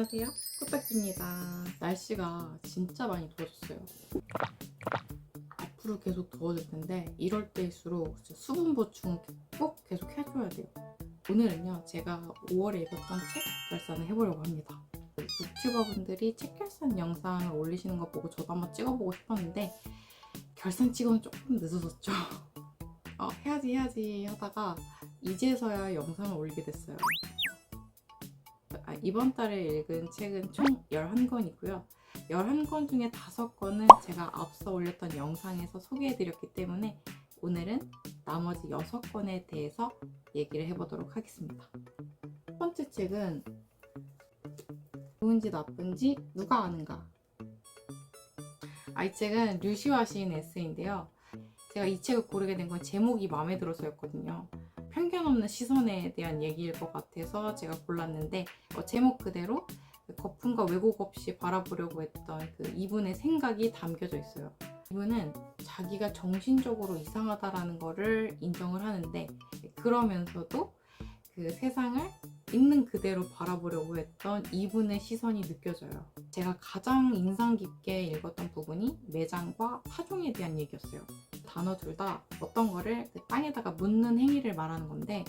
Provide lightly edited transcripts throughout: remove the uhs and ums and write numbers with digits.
안녕하세요, 코딱지입니다. 날씨가 진짜 많이 더워졌어요. 앞으로 계속 더워질 텐데 이럴 때일수록 수분 보충 꼭 계속 해줘야 돼요. 오늘은요, 제가 5월에 읽었던 책 결산을 해보려고 합니다. 유튜버분들이 책 결산 영상을 올리시는 거 보고 저도 한번 찍어보고 싶었는데 결산 찍으면 조금 늦어졌죠. 해야지 하다가 이제서야 영상을 올리게 됐어요. 이번 달에 읽은 책은 총 11권이고요. 11권 중에 5권은 제가 앞서 올렸던 영상에서 소개해드렸기 때문에 오늘은 나머지 6권에 대해서 얘기를 해보도록 하겠습니다. 첫 번째 책은 좋은지 나쁜지 누가 아는가? 이 책은 류시화 시인 에세이인데요. 제가 이 책을 고르게 된 건 제목이 마음에 들어서였거든요. 편견 없는 시선에 대한 얘기일 것 같아서 제가 골랐는데 제목 그대로 거품과 왜곡 없이 바라보려고 했던 이분의 생각이 담겨져 있어요. 이분은 자기가 정신적으로 이상하다라는 거를 인정을 하는데 그러면서도 그 세상을 있는 그대로 바라보려고 했던 이분의 시선이 느껴져요. 제가 가장 인상 깊게 읽었던 부분이 매장과 파종에 대한 얘기였어요. 단어 둘 다 어떤 거를 땅에다가 묻는 행위를 말하는 건데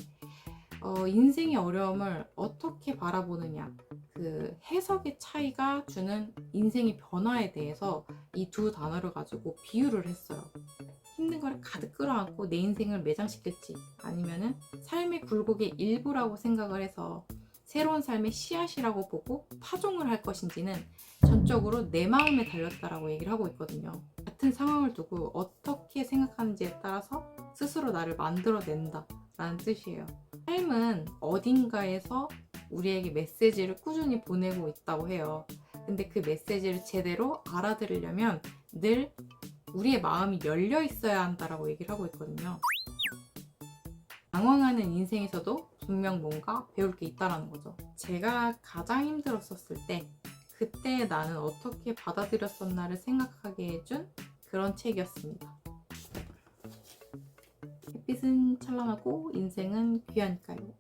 인생의 어려움을 어떻게 바라보느냐, 그 해석의 차이가 주는 인생의 변화에 대해서 이 두 단어를 가지고 비유를 했어요. 힘든 거를 가득 끌어안고 내 인생을 매장시킬지, 아니면은 삶의 굴곡의 일부라고 생각을 해서 새로운 삶의 씨앗이라고 보고 파종을 할 것인지는 전적으로 내 마음에 달렸다라고 얘기를 하고 있거든요. 같은 상황을 두고 어떻게 생각하는지에 따라서 스스로 나를 만들어낸다 라는 뜻이에요. 삶은 어딘가에서 우리에게 메시지를 꾸준히 보내고 있다고 해요. 근데 그 메시지를 제대로 알아들으려면 늘 우리의 마음이 열려 있어야 한다라고 얘기를 하고 있거든요. 방황하는 인생에서도 분명 뭔가 배울 게 있다라는 거죠. 제가 가장 힘들었었을 때 그때 나는 어떻게 받아들였었나를 생각하게 해준 그런 책이었습니다. 햇빛은 찬란하고 인생은 귀하니까요.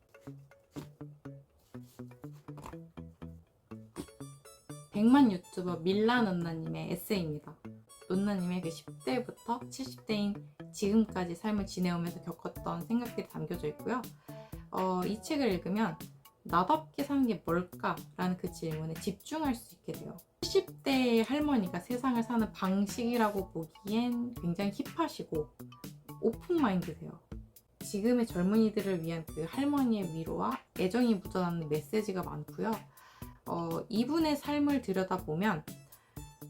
백만 유튜버 밀라 논나님의 에세이입니다. 논나님의 10대부터 70대인 지금까지 삶을 지내오면서 겪었던 생각들이 담겨져 있고요. 이 책을 읽으면 나답게 사는 게 뭘까? 라는 그 질문에 집중할 수 있게 돼요. 70대의 할머니가 세상을 사는 방식이라고 보기엔 굉장히 힙하시고 오픈마인드세요. 지금의 젊은이들을 위한 그 할머니의 위로와 애정이 묻어나는 메시지가 많고요. 이분의 삶을 들여다보면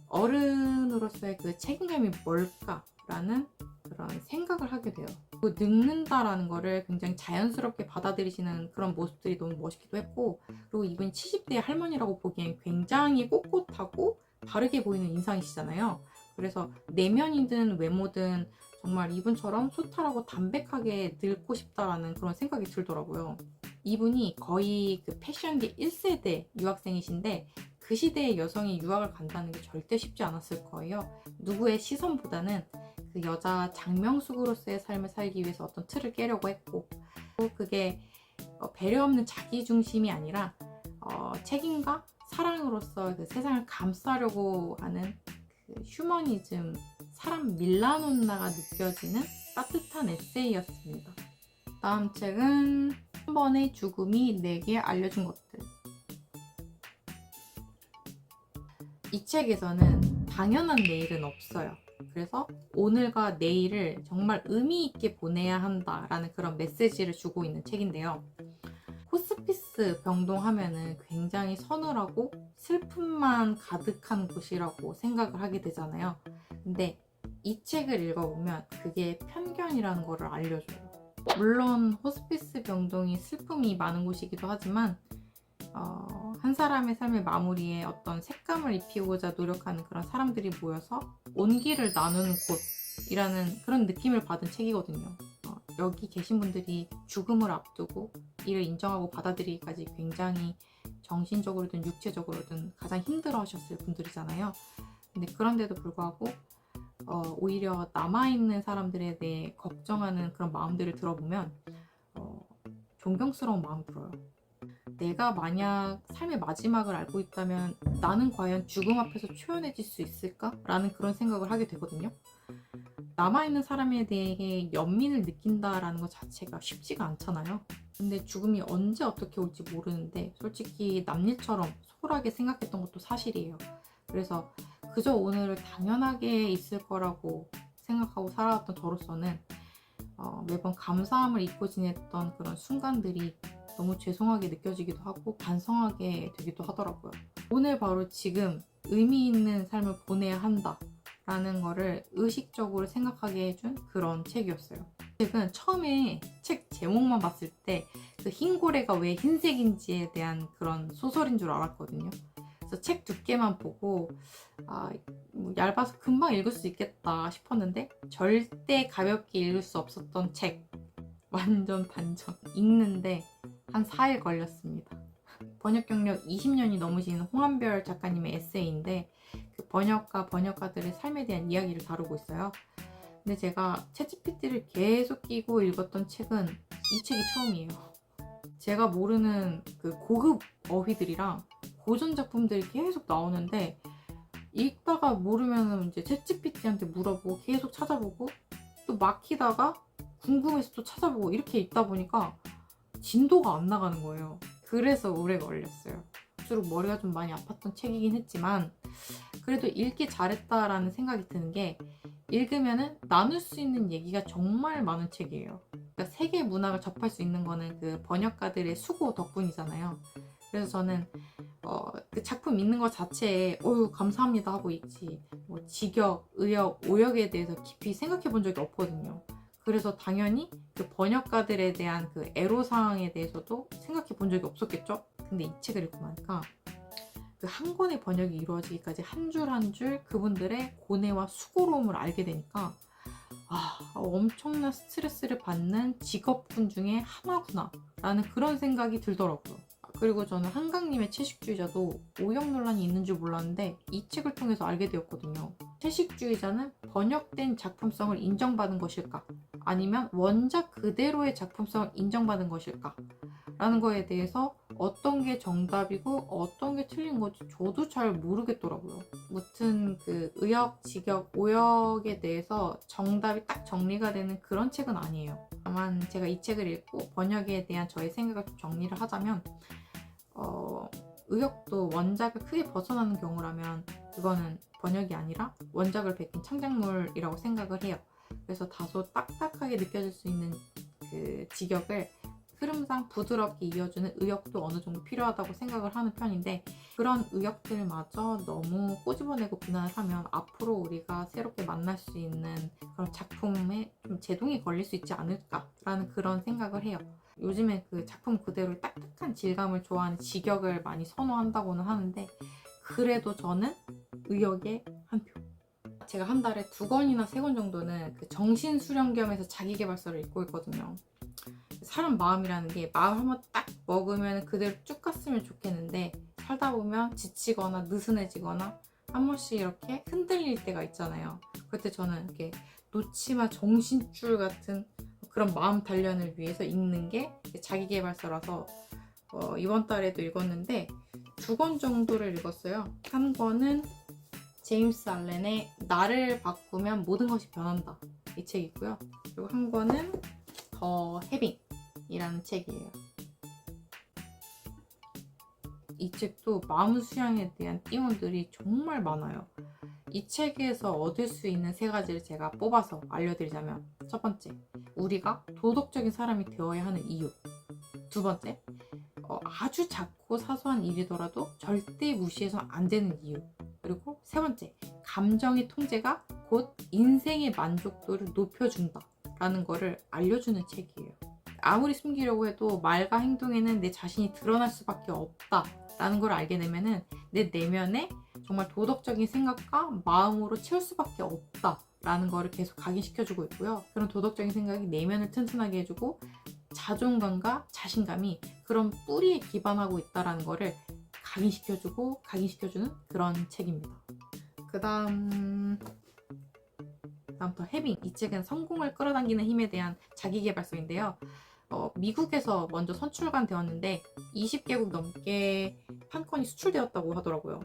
어른으로서의 그 책임감이 뭘까라는 그런 생각을 하게 돼요. 늙는다라는 거를 굉장히 자연스럽게 받아들이시는 그런 모습들이 너무 멋있기도 했고, 그리고 이분이 70대의 할머니라고 보기엔 굉장히 꼿꼿하고 바르게 보이는 인상이시잖아요. 그래서 내면이든 외모든 정말 이분처럼 소탈하고 담백하게 늙고 싶다라는 그런 생각이 들더라고요. 이분이 거의 그 패션계 1세대 유학생이신데 그 시대의 여성이 유학을 간다는 게 절대 쉽지 않았을 거예요. 누구의 시선보다는 그 여자 장명숙으로서의 삶을 살기 위해서 어떤 틀을 깨려고 했고, 또 그게 배려 없는 자기중심이 아니라 책임과 사랑으로서 그 세상을 감싸려고 하는 그 휴머니즘, 사람 밀라논나가 느껴지는 따뜻한 에세이였습니다. 다음 책은 한 번의 죽음이 내게 알려준 것들. 이 책에서는 당연한 내일은 없어요. 그래서 오늘과 내일을 정말 의미 있게 보내야 한다라는 그런 메시지를 주고 있는 책인데요. 호스피스 병동 하면은 굉장히 서늘하고 슬픔만 가득한 곳이라고 생각을 하게 되잖아요. 근데 이 책을 읽어보면 그게 편견이라는 거를 알려줘요. 물론 호스피스 병동이 슬픔이 많은 곳이기도 하지만 한 사람의 삶의 마무리에 어떤 색감을 입히고자 노력하는 그런 사람들이 모여서 온기를 나누는 곳이라는 그런 느낌을 받은 책이거든요. 여기 계신 분들이 죽음을 앞두고 이를 인정하고 받아들이기까지 굉장히 정신적으로든 육체적으로든 가장 힘들어 하셨을 분들이잖아요. 근데 그런데도 불구하고 오히려 남아있는 사람들에 대해 걱정하는 그런 마음들을 들어보면 존경스러운 마음 들어요. 내가 만약 삶의 마지막을 알고 있다면 나는 과연 죽음 앞에서 초연해질 수 있을까? 라는 그런 생각을 하게 되거든요. 남아있는 사람에 대해 연민을 느낀다라는 것 자체가 쉽지가 않잖아요. 근데 죽음이 언제 어떻게 올지 모르는데 솔직히 남일처럼 소홀하게 생각했던 것도 사실이에요. 그래서 그저 오늘을 당연하게 있을 거라고 생각하고 살아왔던 저로서는 매번 감사함을 잊고 지냈던 그런 순간들이 너무 죄송하게 느껴지기도 하고 반성하게 되기도 하더라고요. 오늘 바로 지금 의미 있는 삶을 보내야 한다 라는 거를 의식적으로 생각하게 해준 그런 책이었어요. 책은 처음에 책 제목만 봤을 때 그 흰 고래가 왜 흰색인지에 대한 그런 소설인 줄 알았거든요. 그래서 책 두께만 보고 뭐 얇아서 금방 읽을 수 있겠다 싶었는데 절대 가볍게 읽을 수 없었던 책. 완전 반전. 읽는데 한 4일 걸렸습니다. 번역 경력 20년이 넘으신 홍한별 작가님의 에세이인데 그 번역가들의 삶에 대한 이야기를 다루고 있어요. 근데 제가 챗GPT를 계속 끼고 읽었던 책은 이 책이 처음이에요. 제가 모르는 그 고급 어휘들이랑 고전 작품들이 계속 나오는데 읽다가 모르면 이제 챗GPT한테 물어보고 계속 찾아보고 또 막히다가 궁금해서 또 찾아보고 이렇게 읽다 보니까 진도가 안 나가는 거예요. 그래서 오래 걸렸어요. 주로 머리가 좀 많이 아팠던 책이긴 했지만 그래도 읽기 잘했다라는 생각이 드는 게 읽으면은 나눌 수 있는 얘기가 정말 많은 책이에요. 그러니까 세계 문학을 접할 수 있는 거는 그 번역가들의 수고 덕분이잖아요. 그래서 저는 그 작품 읽는 것 자체에 감사합니다 하고 읽지 뭐 직역, 의역, 오역에 대해서 깊이 생각해 본 적이 없거든요. 그래서 당연히 그 번역가들에 대한 그 애로사항에 대해서도 생각해 본 적이 없었겠죠? 근데 이 책을 읽고 나니까 그 한 권의 번역이 이루어지기까지 한 줄 한 줄 그분들의 고뇌와 수고로움을 알게 되니까 엄청난 스트레스를 받는 직업군 중에 하나구나 라는 그런 생각이 들더라고요. 그리고 저는 한강님의 채식주의자도 오역 논란이 있는 줄 몰랐는데 이 책을 통해서 알게 되었거든요. 채식주의자는 번역된 작품성을 인정받은 것일까? 아니면 원작 그대로의 작품성을 인정받은 것일까? 라는 거에 대해서 어떤 게 정답이고 어떤 게 틀린 건지 저도 잘 모르겠더라고요. 무튼 그 의역, 직역, 오역에 대해서 정답이 딱 정리가 되는 그런 책은 아니에요. 다만 제가 이 책을 읽고 번역에 대한 저의 생각을 좀 정리를 하자면 의역도 원작을 크게 벗어나는 경우라면 그거는 번역이 아니라 원작을 베낀 창작물이라고 생각을 해요. 그래서 다소 딱딱하게 느껴질 수 있는 그 직역을 흐름상 부드럽게 이어주는 의역도 어느 정도 필요하다고 생각을 하는 편인데 그런 의역들마저 너무 꼬집어내고 비난을 하면 앞으로 우리가 새롭게 만날 수 있는 그런 작품에 좀 제동이 걸릴 수 있지 않을까라는 그런 생각을 해요. 요즘에 그 작품 그대로 딱딱한 질감을 좋아하는 직역을 많이 선호한다고는 하는데 그래도 저는 의역에 한 표. 제가 한 달에 2권이나 3권 정도는 그 정신수련겸해서 자기계발서를 읽고 있거든요. 사람 마음이라는 게 마음 한번 딱 먹으면 그대로 쭉 갔으면 좋겠는데 살다 보면 지치거나 느슨해지거나 한 번씩 이렇게 흔들릴 때가 있잖아요. 그때 저는 이렇게 놓치마 정신줄 같은 그런 마음 단련을 위해서 읽는 게 자기계발서라서 이번 달에도 읽었는데 2권 정도를 읽었어요. 한 권은 제임스 알렌의 나를 바꾸면 모든 것이 변한다 이 책이고요. 그리고 한 권은 더 해빙이라는 책이에요. 이 책도 마음 수양에 대한 띠문들이 정말 많아요. 이 책에서 얻을 수 있는 3가지를 제가 뽑아서 알려드리자면 첫 번째, 우리가 도덕적인 사람이 되어야 하는 이유. 두 번째, 아주 작고 사소한 일이더라도 절대 무시해서는 안 되는 이유. 그리고 세 번째, 감정의 통제가 곧 인생의 만족도를 높여준다 라는 거를 알려주는 책이에요. 아무리 숨기려고 해도 말과 행동에는 내 자신이 드러날 수밖에 없다 라는 걸 알게 되면은 내 내면에 정말 도덕적인 생각과 마음으로 채울 수밖에 없다 라는 거를 계속 각인시켜주고 있고요. 그런 도덕적인 생각이 내면을 튼튼하게 해주고 자존감과 자신감이 그런 뿌리에 기반하고 있다라는 거를 각인시켜주는 그런 책입니다. 그 다음부터 해빙. 이 책은 성공을 끌어당기는 힘에 대한 자기계발서인데요. 미국에서 먼저 선출간 되었는데 20개국 넘게 한 건이 수출되었다고 하더라고요.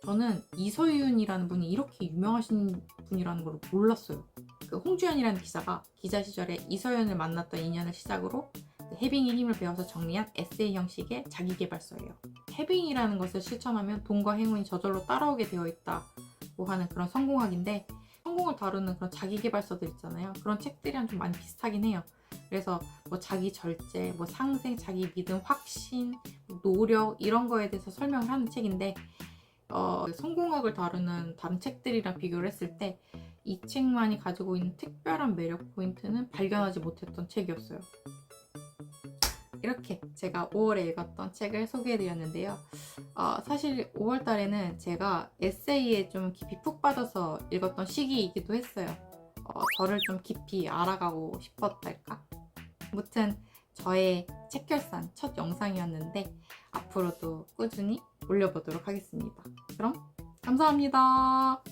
저는 이서윤이라는 분이 이렇게 유명하신 분이라는 걸 몰랐어요. 그 홍주연이라는 기자가 기자 시절에 이서윤을 만났던 인연을 시작으로 그 해빙의 힘을 배워서 정리한 에세이 형식의 자기계발서예요. 해빙이라는 것을 실천하면 돈과 행운이 저절로 따라오게 되어 있다고 하는 그런 성공학인데, 성공을 다루는 그런 자기계발서들 있잖아요. 그런 책들이랑 좀 많이 비슷하긴 해요. 그래서 뭐 자기 절제, 뭐 상생, 자기 믿음, 확신, 노력 이런 거에 대해서 설명을 하는 책인데, 성공학을 다루는 다른 책들이랑 비교를 했을 때 이 책만이 가지고 있는 특별한 매력 포인트는 발견하지 못했던 책이었어요. 이렇게 제가 5월에 읽었던 책을 소개해드렸는데요. 사실 5월 달에는 제가 에세이에 좀 깊이 푹 빠져서 읽었던 시기이기도 했어요. 저를 좀 깊이 알아가고 싶었달까? 아무튼 저의 책 결산 첫 영상이었는데 앞으로도 꾸준히 올려보도록 하겠습니다. 그럼 감사합니다.